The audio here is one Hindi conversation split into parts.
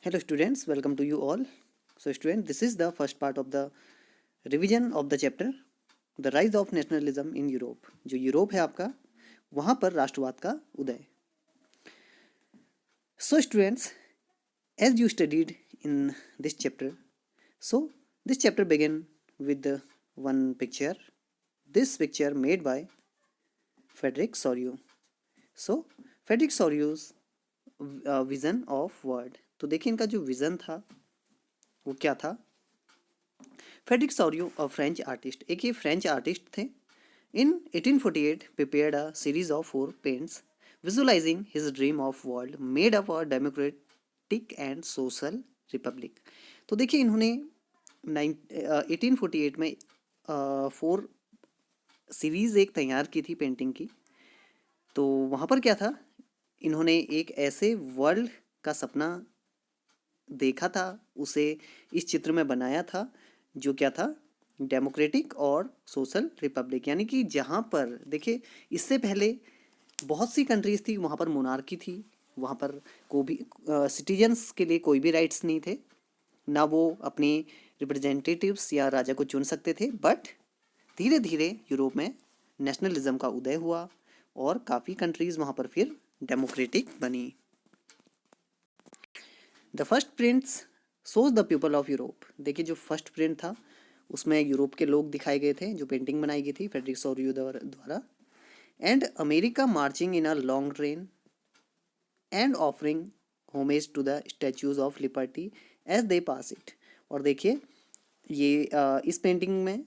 Hello students, welcome to you all. So student, this is the first part of the revision of the chapter The Rise of Nationalism in Europe. जो यूरोप है आपका वहाँ पर राष्ट्रवाद का उदय. So students, as you studied in this chapter, so this chapter began with the one picture. This picture made by Frederick Sorio. So Frederick Sorio's vision of world. तो देखिए इनका जो विजन था वो क्या था. Frederick Sorio a French artist, एक ये फ्रेंच आर्टिस्ट थे. इन 1848 prepared a series of 4 paints visualizing his dream of world made up a democratic and social republic. तो देखिए इन्होंने 1848 में 4 सीरीज एक तैयार की थी पेंटिंग की. तो वहाँ पर क्या था, इन्होंने एक ऐसे वर्ल्ड का सपना देखा था, उसे इस चित्र में बनाया था जो क्या था, डेमोक्रेटिक और सोशल रिपब्लिक. यानी कि जहाँ पर देखिए इससे पहले बहुत सी कंट्रीज थी, वहाँ पर मोनार्की थी, वहाँ पर को भी सिटीजन्स के लिए कोई भी राइट्स नहीं थे, ना वो अपने रिप्रेजेंटेटिव्स या राजा को चुन सकते थे. बट धीरे धीरे यूरोप में नेशनलिज्म का उदय हुआ और काफ़ी कंट्रीज वहाँ पर फिर डेमोक्रेटिक बनी. The first prints shows the people of Europe. देखिए जो फर्स्ट प्रिंट था उसमें यूरोप के लोग दिखाए गए थे, जो पेंटिंग बनाई गई थी फ्रेडरिक सोरियो द्वारा. And America marching in a long train and offering homage to the statues of liberty as they pass it. और देखिए ये इस पेंटिंग में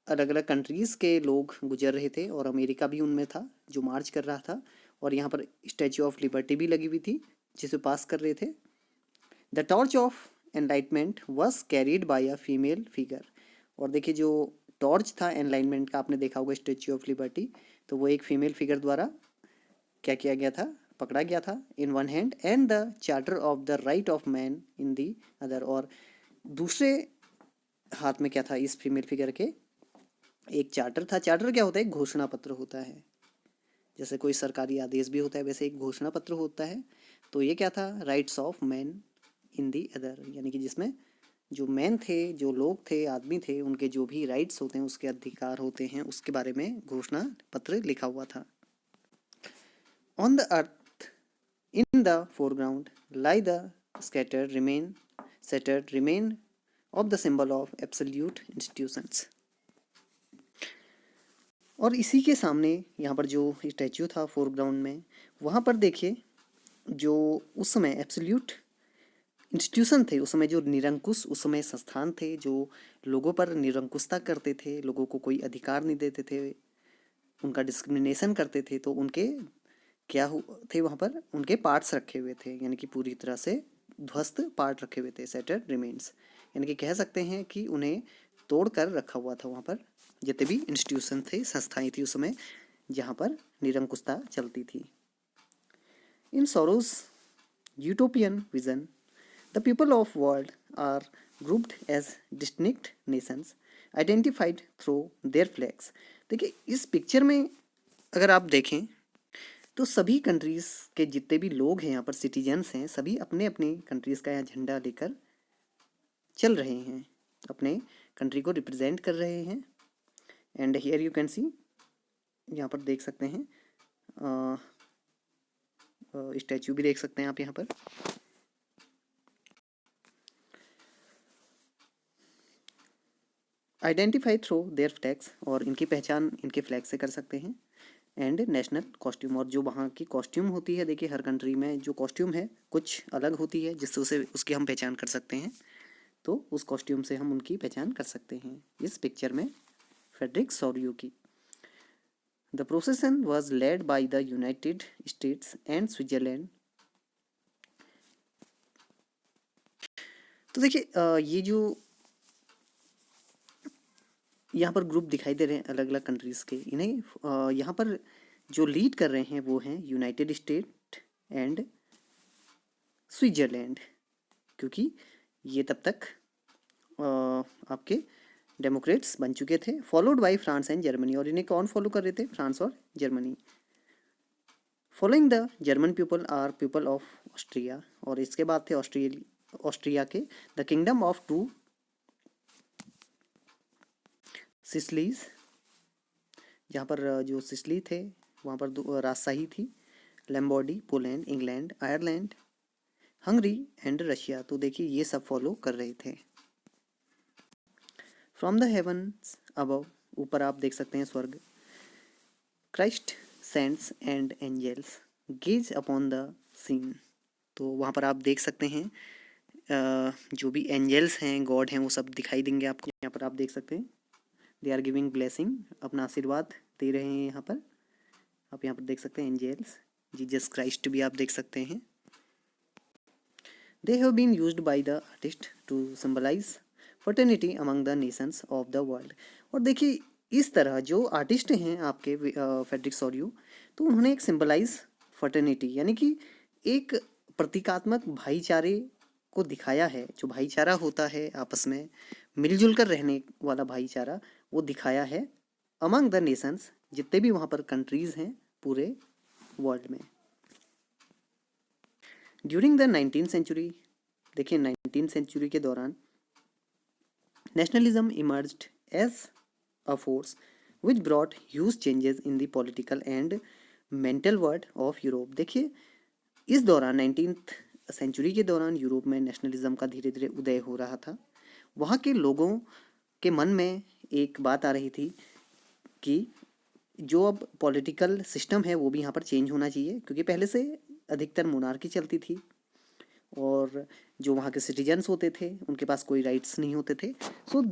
अलग अलग कंट्रीज़ के लोग गुजर रहे थे और अमेरिका भी उनमें था जो मार्च कर रहा था, और यहाँ पर स्टैचू ऑफ लिबर्टी भी लगी हुई थी जिसे पास कर रहे थे. The torch of enlightenment was carried bye a female figure. और देखिए जो टॉर्च था एनलाइटमेंट का, आपने देखा होगा स्टैचू ऑफ लिबर्टी, तो वो एक फीमेल फिगर द्वारा क्या किया गया था, पकड़ा गया था in one hand, and the charter of the right of man in the other. और दूसरे हाथ में क्या था इस फीमेल फिगर के, एक चार्टर था. चार्टर क्या होता है, एक घोषणा पत्र होता है. जैसे कोई सरकारी आदेश भी होता है वैसे एक घोषणा पत्र होता है. तो ये क्या था, rights of man in the other, यानी कि जिसमें जो मैन थे, जो लोग थे, आदमी थे, उनके जो भी राइट्स होते हैं, उसके अधिकार होते हैं, उसके बारे में घोषणा पत्र लिखा हुआ था. On the earth in the foreground lie the scattered remain of the symbol of absolute institutions. और इसी के सामने यहाँ पर जो स्टैचू था फोरग्राउंड में, वहाँ पर देखिए जो उस समय एब्सोल्यूट इंस्टीट्यूशन थे, उस समय जो निरंकुश उस समय संस्थान थे जो लोगों पर निरंकुशता करते थे, लोगों को कोई अधिकार नहीं देते थे, उनका डिस्क्रिमिनेशन करते थे. तो उनके क्या थे वहाँ पर, उनके पार्ट्स रखे हुए थे, यानी कि पूरी तरह से ध्वस्त पार्ट रखे हुए थे, सेटर्ड रिमेन्स. यानी कि कह सकते हैं कि उन्हें तोड़ कर रखा हुआ था वहाँ पर जितने भी इंस्टीट्यूशन थे, संस्थाएं थी उस समय जहाँ पर निरंकुशता चलती थी. In Sorrieu's utopian vision the people of world are grouped as distinct nations identified through their flags. देखिए इस पिक्चर में अगर आप देखें तो सभी कंट्रीज़ के जितने भी लोग हैं यहाँ पर, सिटीजन्स हैं, सभी अपने अपने कंट्रीज़ का यहाँ झंडा लेकर चल रहे हैं, अपने कंट्री को रिप्रेजेंट कर रहे हैं. And here you can see, यहाँ पर देख सकते हैं स्टैचू भी देख सकते हैं आप यहाँ पर. आइडेंटिफाई थ्रू देयर फ्लैग्स, और इनकी पहचान इनके फ्लैग से कर सकते हैं. एंड नेशनल कॉस्ट्यूम, और जो वहाँ की कॉस्ट्यूम होती है, देखिए हर कंट्री में जो कॉस्ट्यूम है कुछ अलग होती है जिससे उसे उसकी हम पहचान कर सकते हैं. तो उस कॉस्ट्यूम से हम उनकी पहचान कर सकते हैं इस पिक्चर में फ्रेडरिक सोरियो की. The प्रोसेसन was led by the United states and Switzerland. तो देखिए ये जो यहाँ पर ग्रुप दिखाई दे रहे हैं अलग अलग कंट्रीज़ के, इन्हें यहाँ पर जो लीड कर रहे हैं वो हैं यूनाइटेड स्टेट एंड स्विट्जरलैंड, क्योंकि ये तब तक आपके डेमोक्रेट्स बन चुके थे. Followed by France and Germany, और इन्हें कौन फॉलो कर रहे थे, फ्रांस और Germany. Following the German people are people of Austria, और इसके बाद थे ऑस्ट्रिया के, the kingdom of two Sicilies, जहाँ पर जो सिसली थे वहाँ पर राजशाही थी, Lombardy, Poland, England, Ireland, Hungary and Russia. तो देखिए ये सब फॉलो कर रहे थे। फ्रॉम द हेवन्स अबव, ऊपर आप देख सकते हैं स्वर्ग, Christ, saints and angels gaze upon the scene. तो वहाँ पर आप देख सकते हैं जो भी एंजल्स हैं, गॉड हैं, वो सब दिखाई देंगे आपको। यहाँ पर आप देख सकते हैं दे आर गिविंग ब्लेसिंग, अपना आशीर्वाद दे रहे हैं यहाँ पर। आप यहाँ पर देख सकते हैं एंजल्स, जीसस क्राइस्ट भी आप देख सकते हैं। They have been used by the artist to symbolise fraternity among the nations of the world. और देखिए इस तरह जो आर्टिस्ट हैं आपके फ्रेडरिक सॉर्यू, तो उन्होंने एक सिंबलाइज फर्टर्निटी यानी कि एक प्रतीकात्मक भाईचारे को दिखाया है। जो भाईचारा होता है आपस में मिलजुल कर रहने वाला भाईचारा, वो दिखाया है अमंग द नेशंस, जितने भी वहाँ पर कंट्रीज हैं पूरे वर्ल्ड में। ड्यूरिंग द 19th सेंचुरी, देखिए 19th सेंचुरी के दौरान nationalism emerged as a force which brought huge changes in the political and mental world of Europe. देखिए इस दौरान 19th सेंचुरी के दौरान यूरोप में नेशनलिज्म का धीरे धीरे उदय हो रहा था। वहाँ के लोगों के मन में एक बात आ रही थी कि जो अब पॉलिटिकल सिस्टम है वो भी यहाँ पर चेंज होना चाहिए, क्योंकि पहले से अधिकतर मोनार्की चलती थी और जो वहाँ के सिटीजन्स होते थे उनके पास कोई राइट्स नहीं होते थे। सो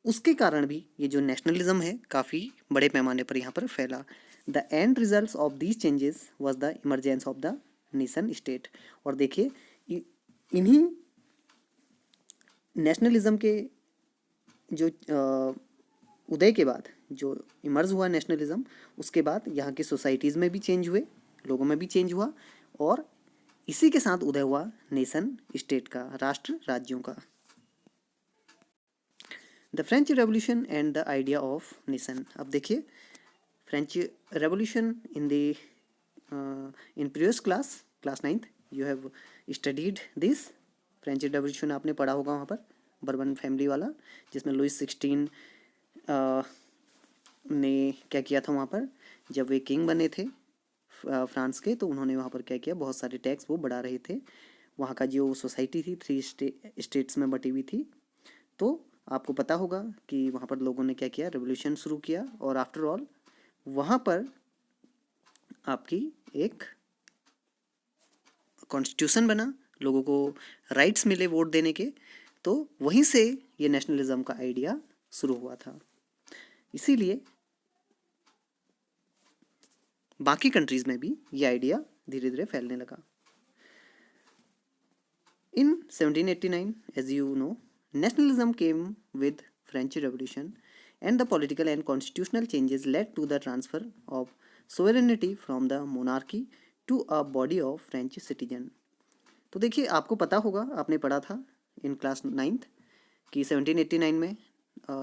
उसके कारण भी ये जो नेशनलिज्म है काफ़ी बड़े पैमाने पर यहाँ पर फैला। The end results of these changes was the emergence of the nation state. और देखिए इन्हीं नेशनलिज्म के जो उदय के बाद जो इमर्ज हुआ नेशनलिज्म, उसके बाद यहाँ की सोसाइटीज़ में भी चेंज हुए, लोगों में भी चेंज हुआ, और इसी के साथ उदय हुआ नेशन स्टेट का, राष्ट्र राज्यों का। The French revolution and the idea of nation. अब देखिए French revolution in the in previous class 9th you have studied this. French revolution आपने पढ़ा होगा वहाँ पर, बर्बन फैमिली वाला, जिसमें लुइस 16 ने क्या किया था वहाँ पर, जब वे किंग बने थे फ्रांस के, तो उन्होंने वहाँ पर क्या किया, बहुत सारे टैक्स वो बढ़ा रहे थे। वहाँ का जो सोसाइटी थी 3 स्टेट्स में बटी हुई थी। तो आपको पता होगा कि वहाँ पर लोगों ने क्या किया, रेवोल्यूशन शुरू किया, और आफ्टर ऑल वहाँ पर आपकी एक कॉन्स्टिट्यूशन बना, लोगों को राइट्स मिले वोट देने के। तो वहीं से ये नेशनलिज्म का आइडिया शुरू हुआ था। इसीलिए बाकी कंट्रीज में भी ये आइडिया धीरे धीरे फैलने लगा। In 1789, as you know, nationalism came with French Revolution, and the political and constitutional changes led to the transfer of sovereignty from the monarchy to a body of French citizen। तो देखिए आपको पता होगा, आपने पढ़ा था इन क्लास 9th कि 1789 में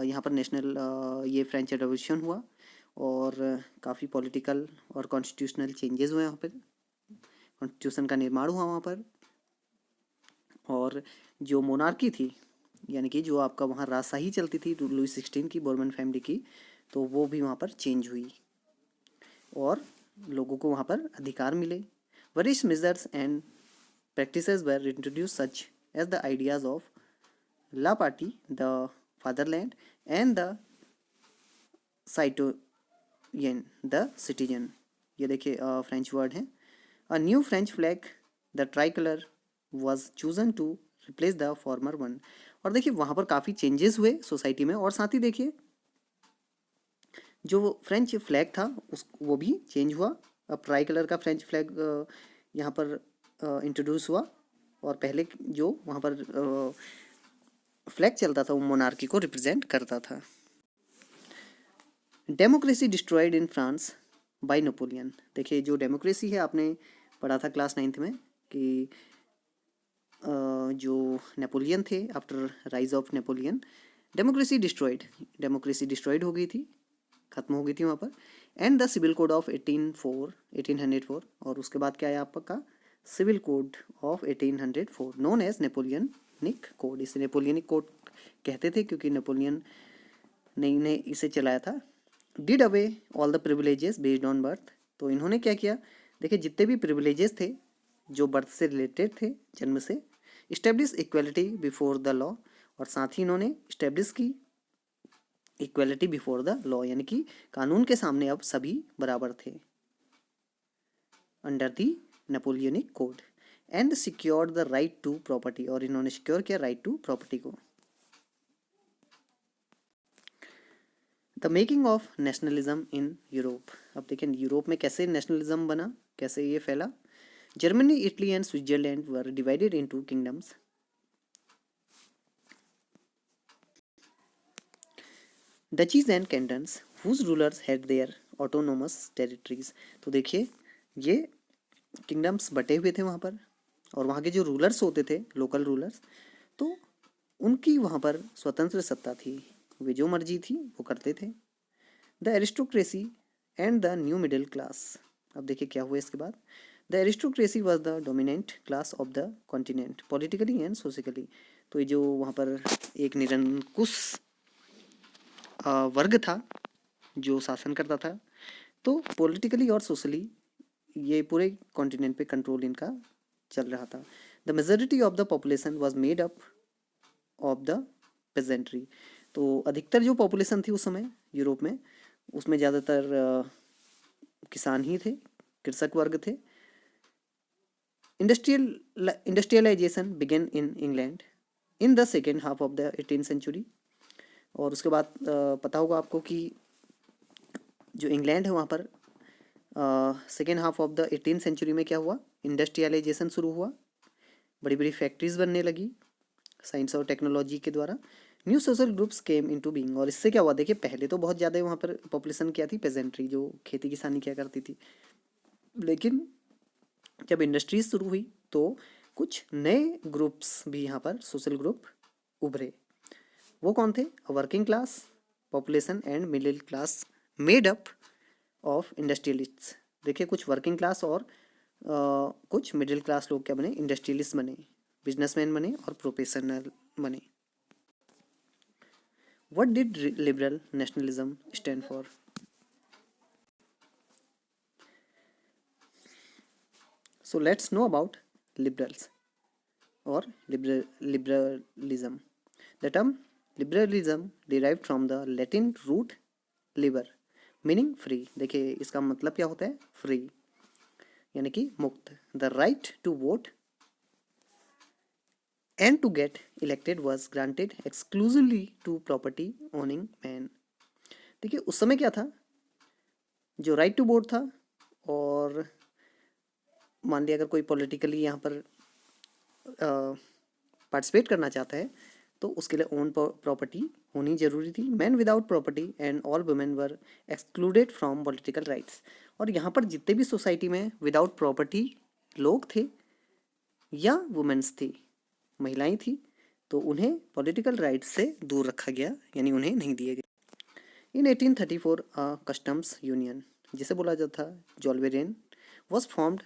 यहाँ पर नेशनल ये फ्रेंच रेवोल्यूशन हुआ और काफ़ी पॉलिटिकल और कॉन्स्टिट्यूशनल चेंजेस हुए, वहाँ पर कॉन्स्टिट्यूशन का निर्माण हुआ वहाँ पर, और जो मोनार्की थी यानी कि जो आपका वहाँ राजशाही चलती थी लुइस 16 की, बॉर्बन फैमिली की, तो वो भी वहाँ पर चेंज हुई और लोगों को वहाँ पर अधिकार मिले। Various measures and practices were introduce such as the ideas of la पार्टी, the fatherland and the citoyen, the citizen. ये देखिए फ्रेंच वर्ड है। A new French flag, the tricolour, was chosen to replace the former one. और देखिए वहाँ पर काफ़ी चेंजेस हुए सोसाइटी में, और साथ ही देखिए जो फ्रेंच फ्लैग था वो भी चेंज हुआ। अब ट्राई कलर का फ्रेंच फ्लैग यहाँ पर इंट्रोड्यूस हुआ, और पहले जो वहाँ पर फ्लैग चलता था वो मोनार्की को रिप्रेजेंट करता था। Democracy destroyed in France bye Napoleon. देखिए जो डेमोक्रेसी है आपने पढ़ा था क्लास 9th में कि जो नेपोलियन थे, after rise of Napoleon democracy destroyed हो गई थी, ख़त्म हो गई थी वहाँ पर। And the civil code of 1804, और उसके बाद क्या है आपका civil code of 1804 known as Napoleonic code. इसे नेपोलियनिक कोड कहते थे क्योंकि नेपोलियन ने इसे चलाया था। Did away all the privileges based on birth. तो इन्होंने क्या किया, देखिए जितने भी प्रिविलेजेस थे जो बर्थ से रिलेटेड थे, जन्म से, establish equality before the law, और साथ ही इन्होंने इस्टेब्लिश की इक्वलिटी बिफोर द लॉ, यानी कि कानून के सामने अब सभी बराबर थे under the Napoleonic code. And secured the right to property, और इन्होंने सिक्योर किया राइट टू प्रॉपर्टी को। The making of nationalism in Europe. अब देखिए यूरोप में कैसे नेशनलिज्म बना, कैसे ये फैला। Germany, Italy and Switzerland were divided into kingdoms. Duchies and cantons whose rulers had their autonomous territories. तो देखिए ये किंगडम्स बटे हुए थे वहाँ पर, और वहाँ के जो रूलर्स होते थे, लोकल रूलर्स, तो उनकी वहाँ पर स्वतंत्र सत्ता थी, वे जो मर्जी थी वो करते थे। The aristocracy and the new middle class. अब देखिए क्या हुआ इसके बाद। The aristocracy was the dominant class of the continent politically and socially. तो ये जो वहाँ पर एक निरंकुश वर्ग था जो शासन करता था, तो पॉलिटिकली और सोशली ये पूरे कॉन्टिनेंट पे कंट्रोल इनका चल रहा था। The majority of the population was made up of the pageantry. तो अधिकतर जो पॉपुलेशन थी उस समय यूरोप में, उसमें ज़्यादातर किसान ही थे, कृषक वर्ग थे। Industrialisation began in England in the second half of the 18th century. और उसके बाद पता होगा आपको कि जो इंग्लैंड है वहाँ पर second half of the 18th century में क्या हुआ, इंडस्ट्रियलाइजेशन शुरू हुआ, बड़ी बड़ी फैक्ट्रीज बनने लगी साइंस और टेक्नोलॉजी के द्वारा। New social groups came into being. और इससे क्या हुआ, देखिए पहले तो बहुत ज़्यादा वहाँ पर पॉपुलेशन क्या थी, पेजेंट्री, जो खेती किसानी क्या करती थी, लेकिन जब इंडस्ट्रीज शुरू हुई तो कुछ नए ग्रुप्स भी यहाँ पर सोशल ग्रुप उभरे। वो कौन थे, working class population and middle class made up of industrialists. देखिए कुछ वर्किंग क्लास और कुछ मिडिल क्लास लोग क्या बने, इंडस्ट्रियलिस्ट बने, बिजनेसमैन बने और प्रोफेशनल बने। What did liberal nationalism stand for. So let's know about liberals और liberalism. The term liberalism derived from the Latin root liber meaning free. देखिए इसका मतलब क्या होता है, फ्री यानी कि मुक्त। The right to vote and to get elected was granted exclusively to property owning men. देखिए उस समय क्या था, जो राइट टू वोट था, और मान लिया अगर कोई पॉलिटिकली यहाँ पर पार्टिसिपेट करना चाहता है तो उसके लिए ओन प्रॉपर्टी होनी जरूरी थी। Man without property and all women were excluded from political rights. और यहाँ पर जितने भी सोसाइटी में विदाउट प्रॉपर्टी लोग थे या वुमेन्स थी, महिलाएं थी, तो उन्हें पॉलिटिकल राइट्स से दूर रखा गया, यानी उन्हें नहीं दिए गए। इन 1834 कस्टम्स यूनियन, जिसे बोला जाता था Zollverein, was formed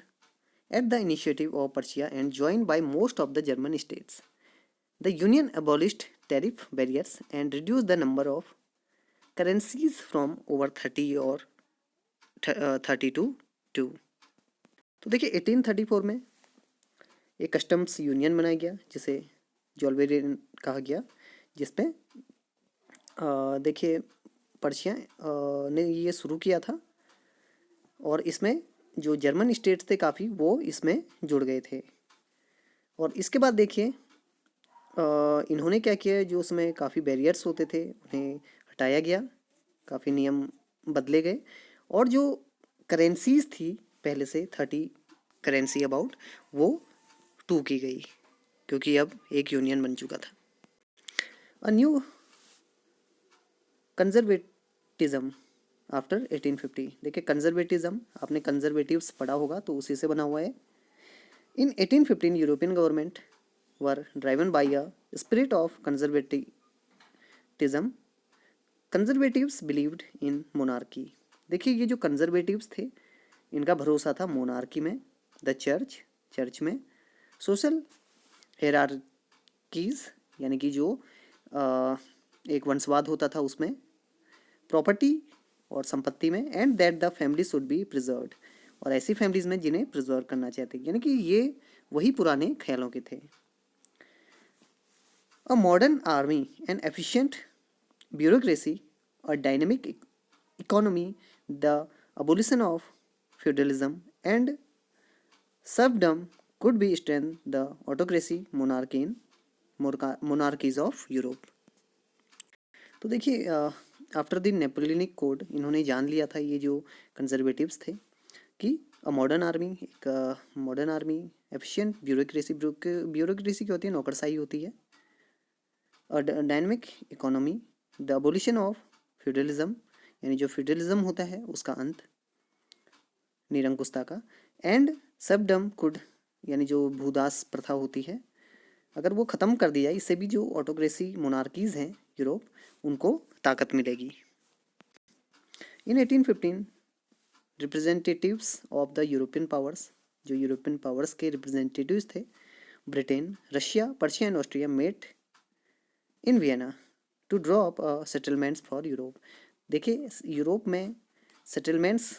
at the initiative of Persia and joined by most of the German states. The union abolished tariff barriers and reduced the number of currencies from over 30 or 30 to 2. तो देखिए 1834 में एक कस्टम्स यूनियन बनाया गया जिसे जोल्वेरियन कहा गया, जिसमें देखिए पर्शिया ने ये शुरू किया था, और इसमें जो जर्मन स्टेट्स थे काफ़ी, वो इसमें जुड़ गए थे। और इसके बाद देखिए इन्होंने क्या किया, जो उसमें काफ़ी बैरियर्स होते थे उन्हें हटाया गया, काफ़ी नियम बदले गए, और जो करेंसीज थी पहले से 30 करेंसी अबाउट, वो 2 की गई, क्योंकि अब एक यूनियन बन चुका था। A new conservatism after 1850। देखिए कंजर्वेटिज्म, आपने कंजर्वेटिव्स पढ़ा होगा तो उसी से बना हुआ है। इन 1815 European government were driven by a spirit of conservatism. Conservatives believed in monarchy. देखिए ये जो कंजर्वेटिव्स थे, इनका भरोसा था मोनार्की में, द चर्च, चर्च में। सोशल हेरारकीज यानी कि जो एक वंशवाद होता था उसमें, प्रॉपर्टी और संपत्ति में, and that the family should be preserved, और ऐसी फैमिलीज में जिन्हें प्रिजर्व करना चाहते हैं, यानी कि ये वही पुराने ख्यालों के थे। A modern army and efficient bureaucracy, a dynamic economy, the abolition of feudalism and serfdom could be strengthen the autocracy monarchies of Europe। तो देखिए आफ्टर द नेपोलियनिक कोड इन्होंने जान लिया था ये जो कंजर्वेटिव्स थे कि मॉडर्न आर्मी एफिशिएंट ब्यूरोक्रेसी क्या होती है, नौकरशाही होती है, dynamic economy, the abolition of feudalism यानी जो फ्यूडलिज्म होता है उसका अंत, निरंकुशता का, एंड सबडम कुड यानी जो भूदास प्रथा होती है, अगर वो ख़त्म कर दिया, इससे भी जो ऑटोक्रेसी मोनार्कीज हैं यूरोप उनको ताकत मिलेगी। In 1815 representatives of the European powers, जो यूरोपियन पावर्स के रिप्रेजेंटेटिव्स थे, Britain, Russia, Persia and Austria met in Vienna to draw up settlements for Europe. देखिए यूरोप में सेटलमेंट्स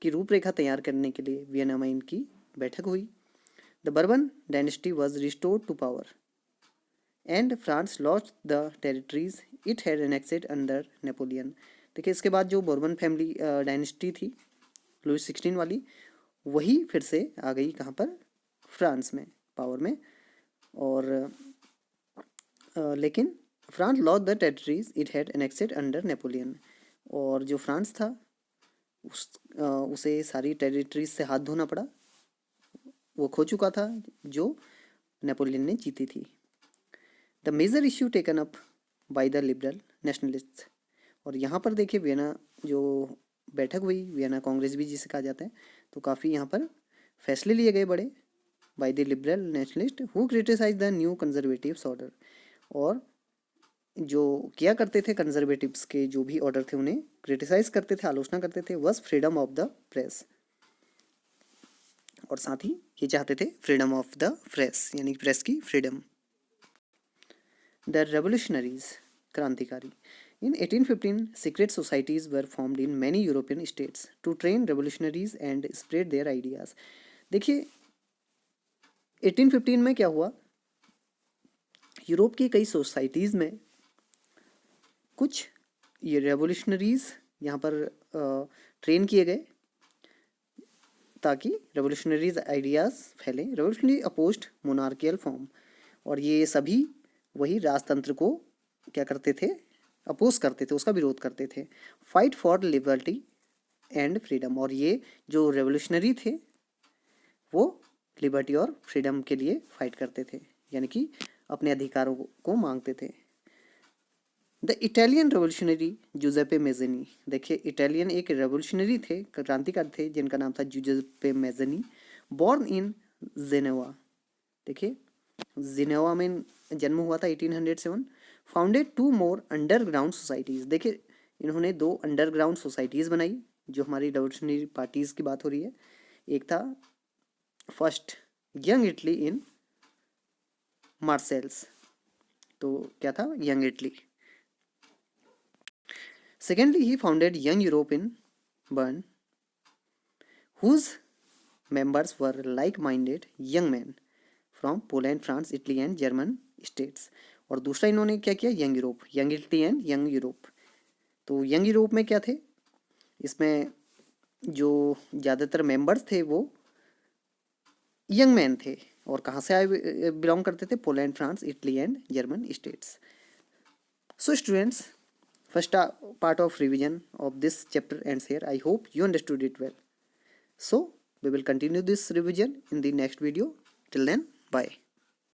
की रूपरेखा तैयार करने के लिए वियना में इनकी बैठक हुई। The Bourbon dynasty was restored to power and France lost the territories it had annexed under Napoleon. देखिए इसके बाद जो बर्बन फैमिली डायनेस्टी थी लुइस 16 वाली, वही फिर से आ गई कहाँ पर, फ्रांस में पावर में, और लेकिन France lost the territories it had annexed under Napoleon, और जो फ्रांस था उसे सारी टेरिटरीज से हाथ धोना पड़ा, वो खो चुका था जो नेपोलियन ने जीती थी। The major issue taken up by the liberal nationalist, और यहाँ पर देखिए वियना जो बैठक हुई, वियना कांग्रेस भी जिसे कहा जाता है, तो काफ़ी यहाँ पर फैसले लिए गए बड़े by the liberal nationalist who criticise the new conservatives order, और जो किया करते थे कंजर्वेटिव्स के जो भी ऑर्डर थे उन्हें क्रिटिसाइज करते थे, आलोचना करते थे, was freedom of the press, और साथ ही ये चाहते थे फ्रीडम ऑफ द प्रेस यानी प्रेस की फ्रीडम। द रेवोल्यूशनरीज, क्रांतिकारी, in 1815 secret societies were formed in many European states to train revolutionaries and spread their ideas. देखिए 1815 में क्या हुआ, यूरोप की कई सोसाइटीज़ में कुछ ये रेवोल्यूशनरीज यहाँ पर ट्रेन किए गए ताकि रेवोल्यूशनरीज आइडियाज़ फैलें। रेवोल्यूशनरी अपोज्ड मोनार्कियल फॉर्म, और ये सभी वही राजतंत्र को क्या करते थे, अपोज करते थे, उसका विरोध करते थे। Fight for liberty and freedom, और ये जो रेवोल्यूशनरी थे वो लिबर्टी और फ्रीडम के लिए फाइट करते थे, यानी कि अपने अधिकारों को मांगते थे। द इटालियन रेवोल्यूशनरी जुजेप्पे मेज़नी, देखिए इटालियन एक रेवोल्यूशनरी थे, क्रांतिकारी थे, जिनका नाम था जुजेप्पे मेज़नी, बॉर्न इन जेनेवा, देखिए जिनेवा में जन्म हुआ था 1807, फाउंडेड 2 मोर अंडरग्राउंड सोसाइटीज़, देखिए इन्होंने 2 अंडरग्राउंड सोसाइटीज़ बनाई, जो हमारी रेवोल्यूशनरी पार्टीज़ की बात हो रही है। एक था फर्स्ट यंग इटली इन मार्सेल्स, तो क्या था, young Italy. Secondly, he founded Young Europe in Bern, whose members were like-minded young men from Poland, France, Italy and German states। और दूसरा इन्होंने क्या किया, young Europe, young Italy and young Europe. तो यंग यूरोप में क्या थे, इसमें जो ज़्यादातर मेंबर्स थे वो यंग मैन थे, और कहाँ से आए, बिलोंग करते थे, Poland, France, Italy and German states. So students, first part of revision of this chapter ends here. I hope you understood it well. So we will continue this revision in the next video. Till then, bye.